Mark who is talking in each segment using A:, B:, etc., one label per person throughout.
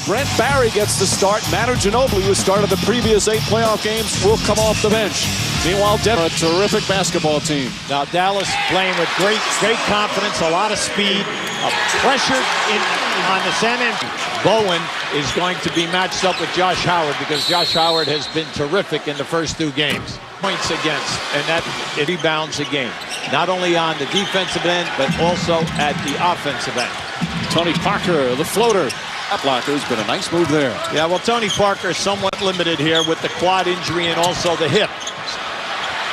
A: Brent Barry gets the start. Manu Ginobili, who started the previous 8 playoff games, will come off the bench. Meanwhile, Denver, a terrific basketball team.
B: Now Dallas playing with great confidence, a lot of speed, pressure on the San Antonio. Bowen is going to be matched up with Josh Howard because Josh Howard has been terrific in the first 2 games. Points against, and that it rebounds a game. Not only on the defensive end, but also at the offensive end.
A: Tony Parker, the floater. That blocker has been a nice move there.
B: Yeah, well, Tony Parker is somewhat limited here with the quad injury and also the hip.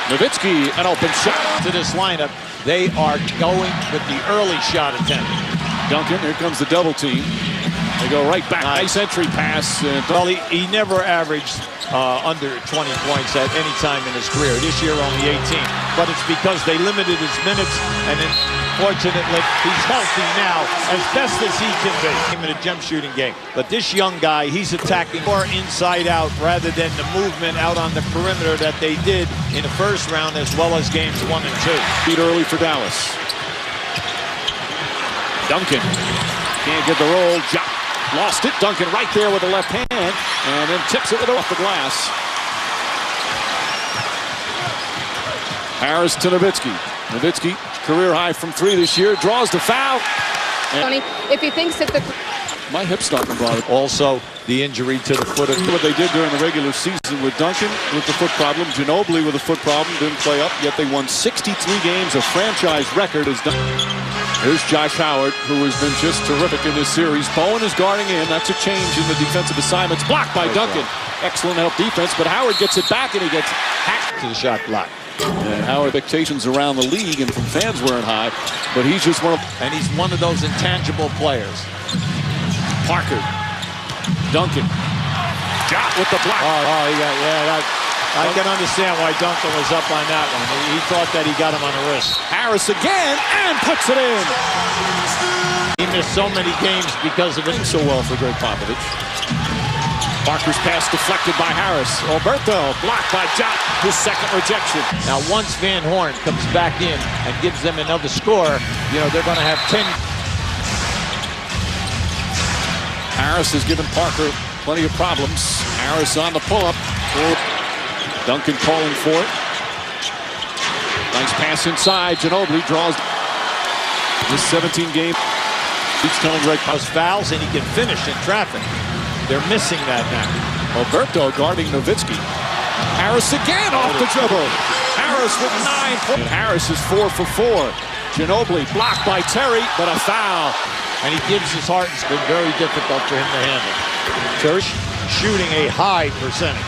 A: Nowitzki, an open shot.
B: To this lineup, they are going with the early shot attempt.
A: Duncan, here comes the double team. They go right back. Nice entry pass.
B: Well, he never averaged under 20 points at any time in his career. This year, only 18. But it's because they limited his minutes, and then, fortunately, he's healthy now as best as he can be in a jump shooting game. But this young guy, he's attacking more inside out rather than the movement out on the perimeter that they did in the first round as well as games 1 and 2.
A: Beat early for Dallas. Duncan can't get the roll. Lost it. Duncan right there with the left hand, and then tips it off the glass. Harris to Nowitzki. Nowitzki, career high from 3 this year, draws the foul.
C: Tony, if he thinks that the...
A: My hip's starting to bother.
B: Also, the injury to the foot.
A: What they did during the regular season with Duncan with the foot problem, Ginobili with a foot problem, didn't play up, yet they won 63 games, a franchise record is done. Here's Josh Howard, who has been just terrific in this series. Bowen is guarding in. That's a change in the defensive assignments. Blocked by Duncan. Excellent help defense, but Howard gets it back, and he gets hacked
B: to the shot block.
A: And Howard, expectations around the league and from fans weren't high, but he's just one of...
B: And he's one of those intangible players.
A: Parker. Duncan. Shot with the block.
B: I can understand why Duncan was up on that one. He thought that he got him on the wrist.
A: Harris again, and puts it in.
B: He missed so many games because of it.
A: So well for Greg Popovich. Parker's pass deflected by Harris. Alberto blocked by Jot, his second rejection.
B: Now, once Van Horn comes back in and gives them another score, you know, they're going to have 10.
A: Harris has given Parker plenty of problems. Harris on the pull-up. Duncan calling for it. Nice pass inside. Ginobili draws this 17 game.
B: He's telling Greg Popovich fouls, and he can finish in traffic. They're missing that now.
A: Alberto guarding Nowitzki. Harris again off the dribble. Harris with 9 points. Harris is 4 for 4. Ginobili blocked by Terry, but a foul.
B: And he gives his heart. It's been very difficult for him to handle. Terry shooting a high percentage.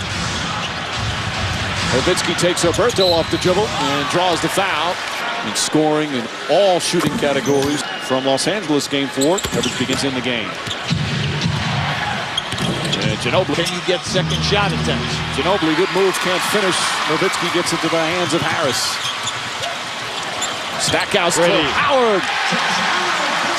A: Nowitzki takes Alberto off the dribble and draws the foul. And scoring in all shooting categories from Los Angeles game 4. Coverage begins in the game. And Ginobili.
B: Can you get second shot attempts?
A: Ginobili, good moves, can't finish. Nowitzki gets into the hands of Harris. Stackhouse to Howard.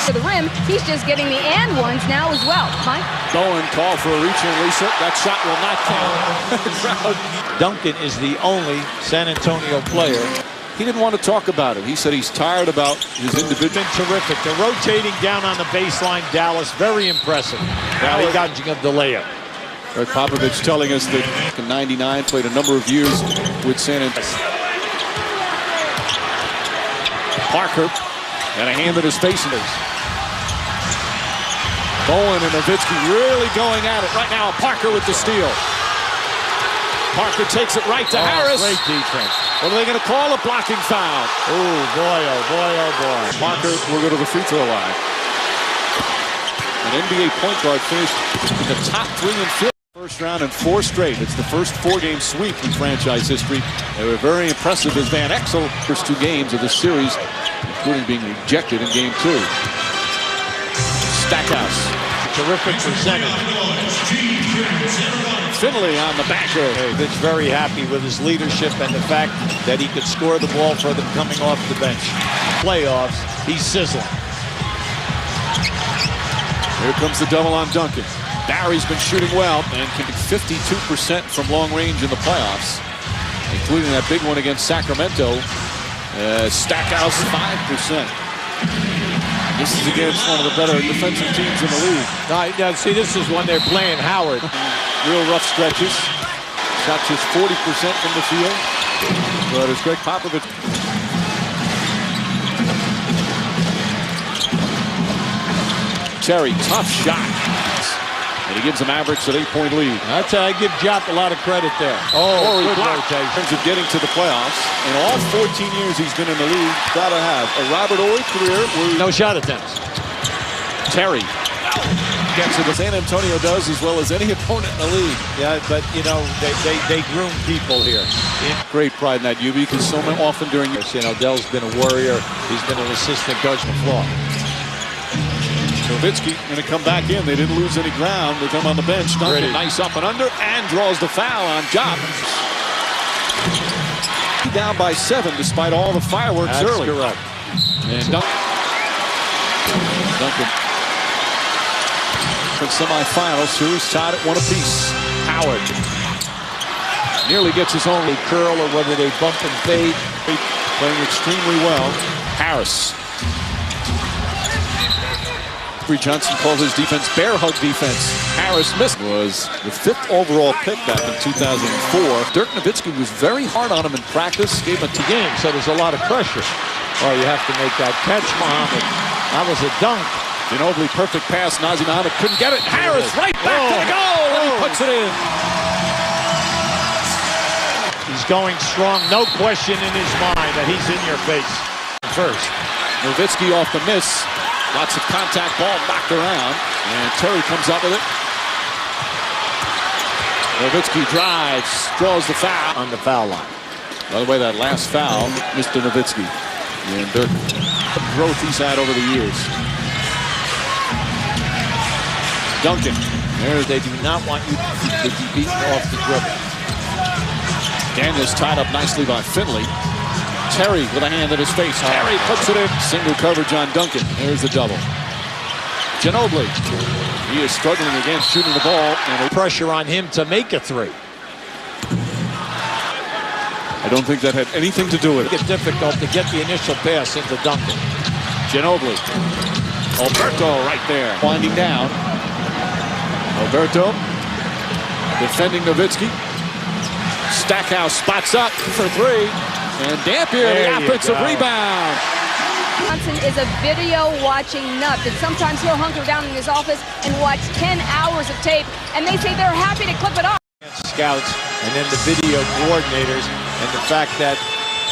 C: To the rim, he's just getting the and ones now as well. Mike?
A: Bowen called for a reach and Lisa. That shot will not count.
B: Duncan is the only San Antonio player.
A: He didn't want to talk about it. He said he's tired about his individual.
B: Been terrific. They're rotating down on the baseline. Dallas, very impressive. Now he got the layup.
A: Greg Popovich telling us that in '99 played a number of years with San Antonio. Parker and a hand in his face. Bowen and Nowitzki really going at it right now. Parker with the steal. Parker takes it right to Harris.
B: Great defense.
A: What are they going to call? A blocking foul.
B: Oh, boy, oh, boy, oh, boy.
A: Parker will go to the free throw line. An NBA point guard finished in the top 3 and 5 first round in 4 straight. It's the first 4-game sweep in franchise history. They were very impressive as Van Exel first 2 games of this series, including being rejected in game 2. Stackhouse.
B: Terrific percentage.
A: Finley on the backer.
B: He's very happy with his leadership and the fact that he could score the ball for them coming off the bench. Playoffs, he's sizzling.
A: Here comes the double on Duncan. Barry's been shooting well and can be 52% from long range in the playoffs, including that big one against Sacramento. Stackhouse 5%. This is against one of the better defensive teams in the league.
B: Now, see, this is when they're playing Howard.
A: Real rough stretches. Shot just 40% from the field. But it's Greg Popovich. Terry, tough shot. And he gives the Mavericks an 8-point lead.
B: That's how I give Jop a lot of credit there. Oh,
A: Corey
B: good
A: blocked in
B: rotation.
A: terms of getting to the playoffs. In all 14 years he's been in the league, gotta have a Robert Horry career where
B: No shot attempts.
A: Terry gets it. San Antonio does as well as any opponent in the league.
B: Yeah, but you know they groom people here.
A: Great pride in that, UB, because so often during
B: You know, Dell's been a warrior. He's been an assistant coach on the floor.
A: Nowitzki going to come back in. They didn't lose any ground with him on the bench. Duncan, nice up and under, and draws the foul on Job. Down by 7 despite all the fireworks early.
B: That's correct.
A: And Duncan. For semifinals, series tied at 1 apiece. Howard nearly gets his own
B: Curl or whether they bump and fade.
A: Playing extremely well. Harris. Johnson called his defense bear hug defense. Harris missed. Was the 5th overall pick back in 2004. Dirk Nowitzki was very hard on him in practice. Gave him a
B: Game, so there's a lot of pressure. Oh, you have to make that catch, Muhammad. That was a dunk.
A: Ginobili, perfect pass. Nazem Muhammad couldn't get it. Harris right back to the goal. And he puts it in.
B: He's going strong. No question in his mind that he's in your face. First.
A: Nowitzki off the miss. Lots of contact, ball knocked around, and Terry comes up with it. Nowitzki drives, draws the foul.
B: On the foul line.
A: By the way, that last foul, Mr. Nowitzki. And Dirk, the growth he's had over the years. Duncan.
B: They do not want you to be beaten off the dribble.
A: Daniels tied up nicely by Finley. Terry with a hand in his face. Terry puts it in. Single coverage on Duncan. There's the double. Ginobili. He is struggling again shooting the ball. And
B: Pressure on him to make a 3.
A: I don't think that had anything to do with it.
B: It's difficult to get the initial pass into Duncan.
A: Ginobili. Alberto right there. Winding down. Alberto defending Nowitzki. Stackhouse spots up for 3. And Dampier, the offensive rebound.
C: Johnson is a video-watching nut, and sometimes he'll hunker down in his office and watch 10 hours of tape, and they say they're happy to clip it off.
B: Scouts, and then the video coordinators, and the fact that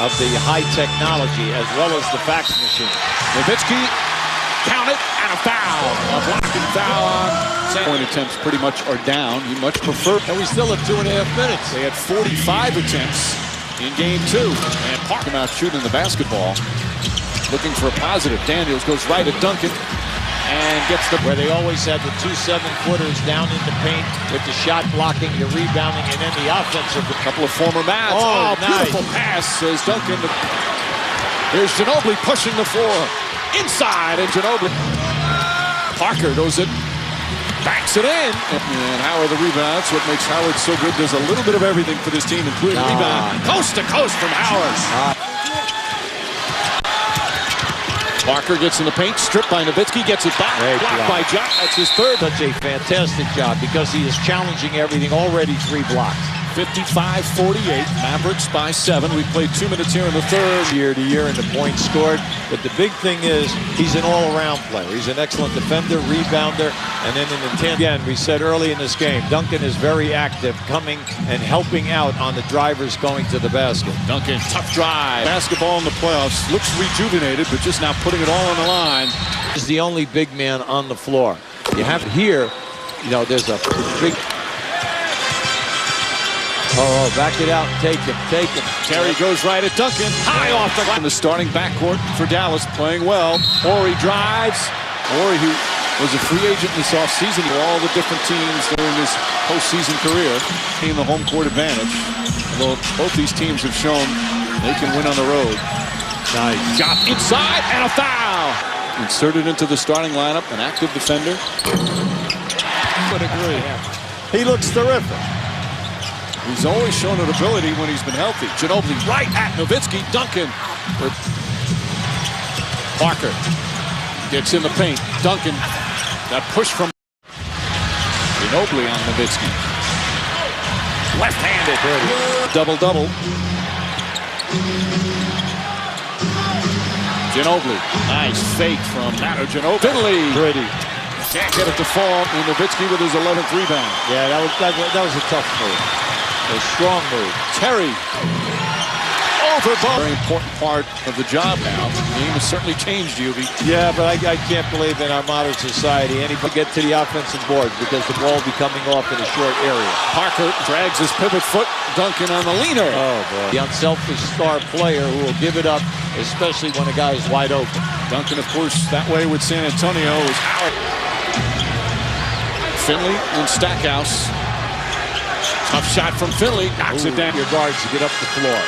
B: of the high technology as well as the fax machine.
A: Nowitzki, count it, and a foul. A blocking foul on. Point attempts pretty much are down. You much prefer.
B: And we still have 2.5 minutes.
A: They had 45 attempts in game 2. And Park him out shooting the basketball. Looking for a positive. Daniels goes right at Duncan and gets the...
B: Where they always had the 2 7-footers down in the paint with the shot blocking, the rebounding, and then the offensive.
A: A couple of former Mavs.
B: Oh, nice.
A: Beautiful pass as Duncan. Here's Ginobili pushing the floor. Inside, and Ginobili. Parker goes it. Backs it in. And Howard the rebound. That's what makes Howard so good. Does a little bit of everything for this team, including rebound. Coast to coast from Howard. Parker gets in the paint. Stripped by Nowitzki. Gets it back. Blocked by Jock. That's his 3rd.
B: Such a fantastic job because he is challenging everything. Already 3 blocks.
A: 55-48. Mavericks by 7. We played 2 minutes here in the 3rd.
B: Year to year and the points scored. But the big thing is he's an all-around player. He's an excellent defender, rebounder, and then in the 10. Again, we said early in this game, Duncan is very active, coming and helping out on the drivers going to the basket.
A: Duncan, tough drive. Basketball in the playoffs. Looks rejuvenated, but just now putting it all on the line.
B: He's the only big man on the floor. You have here, you know, there's a big... Oh, back it out and take him.
A: Terry goes right at Duncan. High off the line. In the starting backcourt for Dallas, playing well. Horry drives. Horry, who was a free agent this offseason for all the different teams during his postseason career, in the home court advantage. Although both these teams have shown they can win on the road.
B: Nice.
A: Shot inside and a foul. Inserted into the starting lineup, an active defender. Would agree.
B: He looks terrific.
A: He's always shown an ability when he's been healthy. Ginobili right at Nowitzki. Duncan with Parker. Gets in the paint. Duncan. That push from Ginobili on Nowitzki. Left-handed. Double-double. Ginobili. Nice fake from Manu Ginobili. Finley.
B: Pretty.
A: Can't get it to fall. And Nowitzki with his 11th rebound.
B: Yeah, that was a tough move. A strong move.
A: Terry. Over ball. Very important part of the job now. The game has certainly changed, UV.
B: Yeah, but I can't believe in our modern society anybody get to the offensive board because the ball will be coming off in a short area.
A: Parker drags his pivot foot. Duncan on the leaner.
B: Oh, boy. The unselfish star player who will give it up, especially when a guy is wide open.
A: Duncan, of course, that way with San Antonio is out. Finley and Stackhouse. Tough shot from Finley. Knocks it down.
B: Your guards to get up the floor.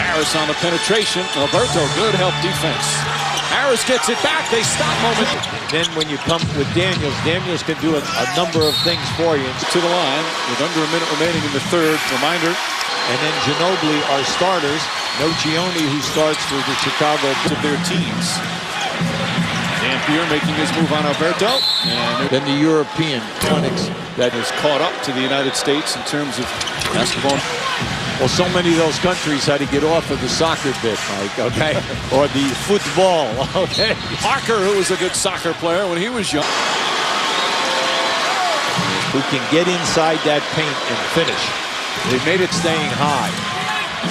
A: Harris on the penetration. Alberto, good help defense. Harris gets it back. They stop moment.
B: Then when you come with Daniels, Daniels can do a number of things for you.
A: To the line with under a minute remaining in the third. Reminder.
B: And then Ginobili are starters. Nocioni, who starts for the Chicago
A: of their teams. Dampier making his move on Alberto. And
B: then the European clinics
A: that has caught up to the United States in terms of basketball.
B: Well, so many of those countries had to get off of the soccer bit, Mike, okay? Or the football, okay?
A: Parker, who was a good soccer player when he was young.
B: Who can get inside that paint and finish. They've made it staying high.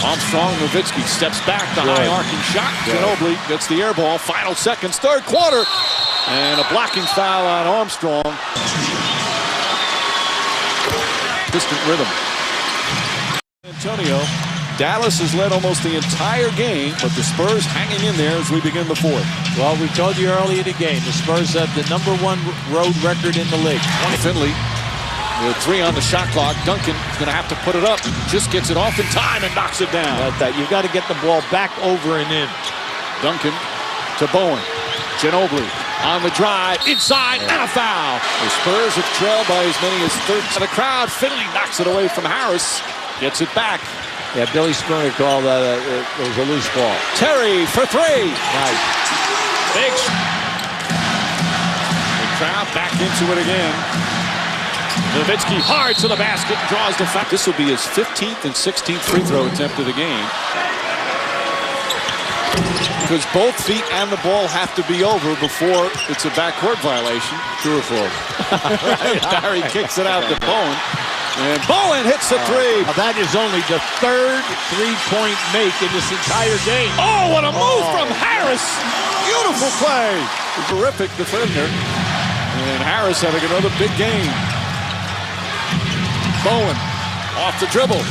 A: Armstrong, Nowitzki steps back, the high arcing shot. Ginobili gets the air ball, final seconds, third quarter. And a blocking foul on Armstrong. Distant rhythm. Antonio, Dallas has led almost the entire game, but the Spurs hanging in there as we begin the fourth.
B: Well, we told you early in the game, the Spurs have the #1 road record in the league.
A: Finley with 3 on the shot clock. Duncan is going to have to put it up. Just gets it off in time and knocks it down.
B: You've got to get the ball back over and in.
A: Duncan to Bowen. Ginobili on the drive, inside, and a foul. The Spurs have trailed by as many as 13. The crowd, Finley knocks it away from Harris. Gets it back.
B: Yeah, Billy Spooner called it was a loose ball.
A: Terry for 3.
B: Nice.
A: Big. The crowd back into it again. Nowitzki hard to the basket, draws the foul. This will be his 15th and 16th free throw attempt of the game. Because both feet and the ball have to be over before it's a backcourt violation.
B: True or false?
A: Right. Barry kicks it out to Bowen. And Bowen hits the 3.
B: That is only the 3rd three-point make in this entire game.
A: Oh, what a move from Harris. Beautiful play. Terrific defender. And Harris having another big game. Bowen off the dribble.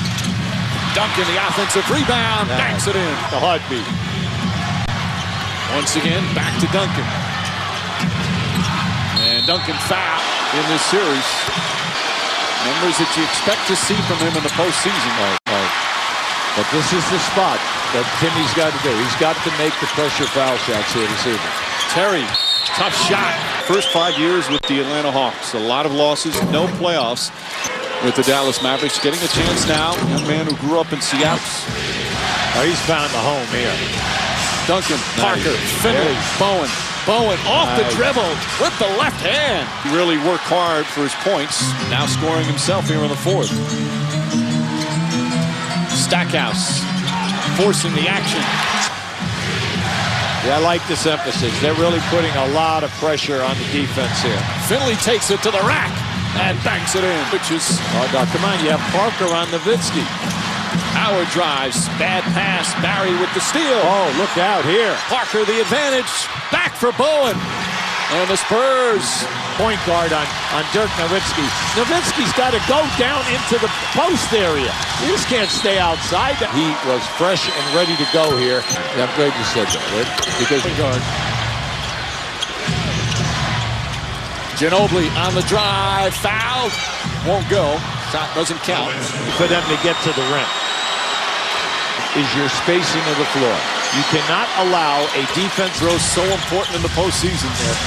A: Duncan, the offensive rebound, banks it in.
B: The heartbeat.
A: Once again, back to Duncan. And Duncan foul in this series. Numbers that you expect to see from him in the postseason.
B: Right. But this is the spot that Timmy's got to do. He's got to make the pressure foul shots here this evening.
A: Terry, tough shot. First 5 years with the Atlanta Hawks. A lot of losses, no playoffs with the Dallas Mavericks. Getting a chance now. Young man who grew up in Seattle.
B: Oh, he's found a home here.
A: Duncan, Parker, Finley, Bowen. Bowen off the dribble with the left hand. He really worked hard for his points. Now scoring himself here in the fourth. Stackhouse forcing the action.
B: Yeah, I like this emphasis. They're really putting a lot of pressure on the defense here.
A: Finley takes it to the rack and banks it in. Which is,
B: come on, you have Parker on Nowitzki.
A: Howard drives, bad pass, Barry with the steal.
B: Oh, look out here.
A: Parker the advantage, back for Bowen. And the Spurs.
B: Point guard on Dirk Nowitzki. Nowitzki's got to go down into the post area. He just can't stay outside. He was fresh and ready to go here. Yeah, I'm glad you said that, right? Because
A: guard. Ginobili on the drive, fouled, won't go. Shot doesn't count.
B: For them to get to the rim is your spacing of the floor. You cannot allow a defense
A: throw so important in the postseason there.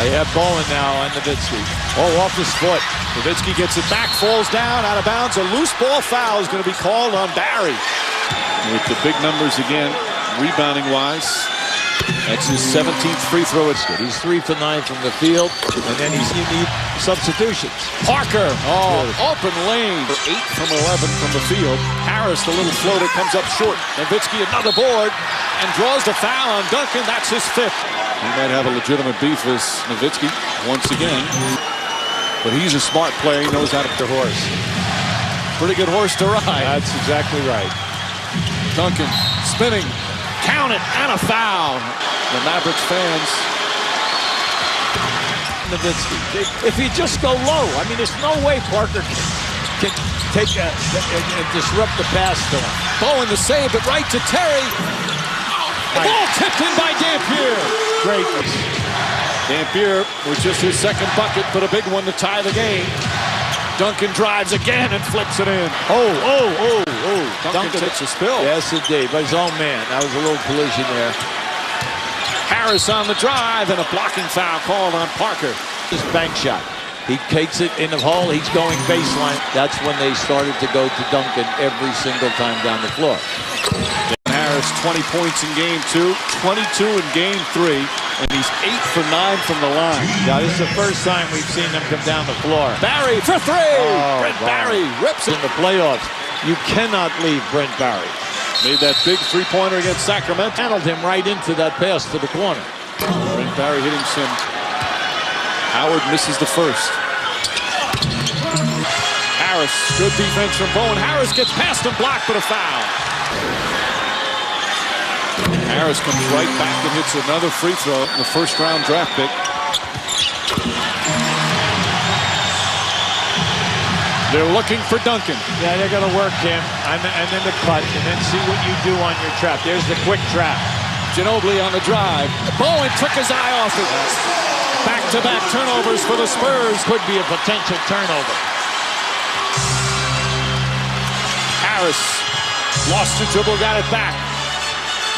B: You have Bowen now on Nowitzki. Oh, off his foot.
A: Nowitzki gets it back, falls down, out of bounds. A loose ball foul is going to be called on Barry. With the big numbers again, rebounding-wise. That's his 17th free throw. It's good.
B: He's 3 for 9 from the field, and then you need substitutions.
A: Parker, open lane. 8 from 11 from the field. Harris, the little floater, comes up short. Nowitzki, another board, and draws the foul on Duncan. That's his 5th. He might have a legitimate beef with Nowitzki once again. But he's a smart player. He knows how to the horse. Pretty good horse to ride.
B: That's exactly right.
A: Duncan spinning. Count it, and a foul. The Mavericks fans.
B: Nowitzki. If you just go low, I mean, there's no way Parker can take and disrupt the pass to him.
A: Bowen to save it right to Terry. Ball tipped in by Dampier.
B: Great.
A: Dampier with just his 2nd bucket, but a big one to tie the game. Duncan drives again and flips it in. Duncan takes a spill.
B: Yes, indeed. By his own man. That was a little collision there.
A: Harris on the drive and a blocking foul called on Parker.
B: His bank shot. He takes it in the hole. He's going baseline. That's when they started to go to Duncan every single time down the floor.
A: Harris, 20 points in game 2, 22 in game 3, and he's 8 for 9 from the line.
B: Yeah, this is the first time we've seen them come down the floor.
A: Barry for 3! Brent Barry rips it.
B: In the playoffs, you cannot leave Brent Barry.
A: Made that big three-pointer against Sacramento.
B: Handled him right into that pass to the corner.
A: Brent Barry hitting some. Howard misses the first. Harris, good defense from Bowen. Harris gets past him, blocked, but a foul. Harris comes right back and hits another free throw, the first-round draft pick. They're looking for Duncan.
B: Yeah, they're going to work him, and then the cut, and then see what you do on your trap. There's the quick trap.
A: Ginobili on the drive. Bowen took his eye off it. Back-to-back turnovers for the Spurs.
B: Could be a potential turnover.
A: Harris lost the dribble, got it back.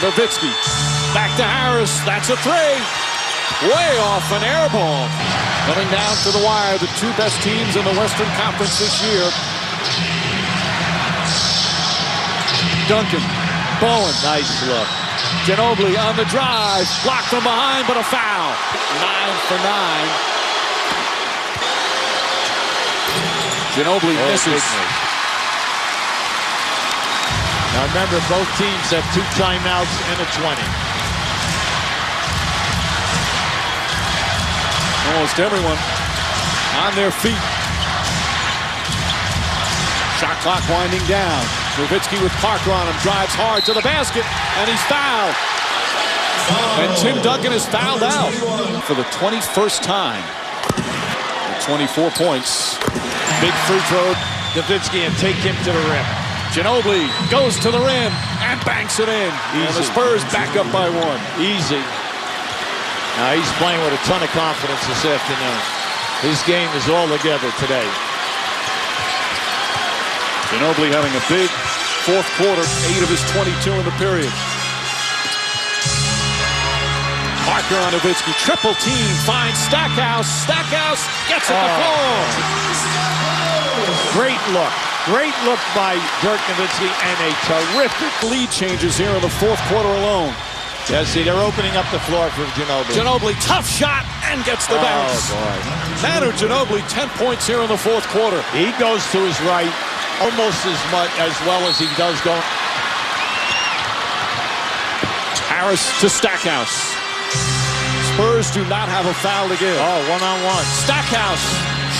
A: Nowitzki back to Harris. That's a 3. Way off an air ball. Coming down to the wire, the 2 best teams in the Western Conference this year. Duncan, Bowen.
B: Nice look.
A: Ginobili on the drive. Blocked from behind, but a foul. 9 for 9. Ginobili misses.
B: Now remember, both teams have 2 timeouts and a 20.
A: Almost everyone on their feet. Shot clock winding down. Nowitzki with Parker on him, drives hard to the basket, and he's fouled. And Tim Duncan is fouled out for the 21st time. 24 points. Big free throw.
B: Nowitzki, and take him to the rim.
A: Ginobili goes to the rim and banks it in.
B: Easy.
A: And the Spurs back up by 1.
B: Easy. Now he's playing with a ton of confidence this afternoon. His game is all together today.
A: Ginobili having a big 4th quarter, 8 of his 22 in the period. Parker on Nowitzki, triple team, finds Stackhouse. Stackhouse gets it to fall.
B: Great look. Great look by Dirk Nowitzki, and a terrific
A: lead changes here in the 4th quarter alone.
B: Yeah, see, they're opening up the floor for Ginobili.
A: Ginobili, tough shot, and gets the bounce.
B: Oh, boy.
A: Manu Ginobili, 10 points here in the 4th quarter.
B: He goes to his right almost as well as he does go.
A: Harris to Stackhouse. Spurs do not have a foul to give.
B: One-on-one.
A: Stackhouse,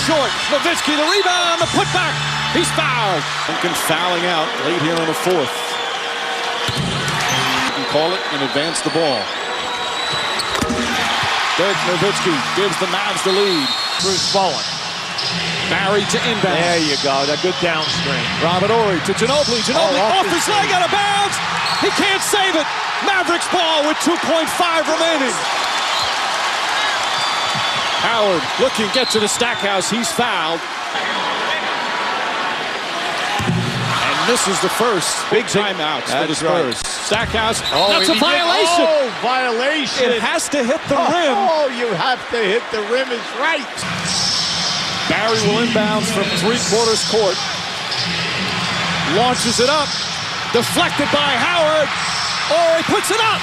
A: short. Nowitzki, the rebound, the putback. He's fouled. Duncan fouling out late here in the 4th. You can call it and advance the ball. Dirk Nowitzki gives the Mavs the lead.
B: Bruce Bowen.
A: Barry to inbound.
B: There you go. That good down screen.
A: Robert Horry to Ginobili. Ginobili off his leg, out of bounds. He can't save it. Mavericks ball with 2.5 remaining. Howard looking, gets to the Stackhouse. He's fouled. And this is the first big timeout for the Spurs.
B: Right.
A: Stackhouse, that's a violation.
B: Violation.
A: It has to hit the rim.
B: Oh, you have to hit the rim is right.
A: Barry will inbounds from 3/4 court. Launches it up. Deflected by Howard. Oh, he puts it up.